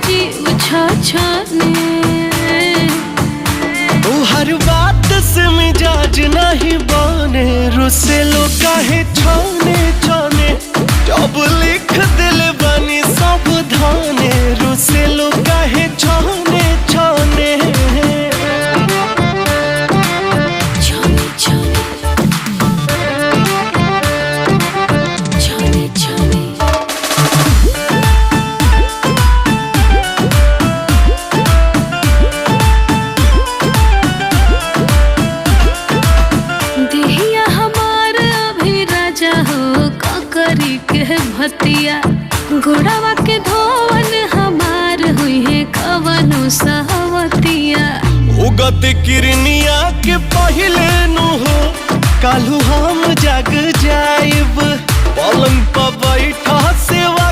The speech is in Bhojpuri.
जीव छाने। ओ हर बात से मिजाज नहीं बने, रुसे लो काहे छाने छाने। जब लिख दिल बनी सावधाने, रुसे लो काहे छाने छाने। छाने छाने छाने छाने। देहिया हमारा भी राजा हो ककरी के भतिया। घोड़ावा के धोवन हमार हुई है कवनो सहवतिया। उगत किरनिया के पहले नु हो, कालू हम जग जाइब। पलंग पर बैठा सेवा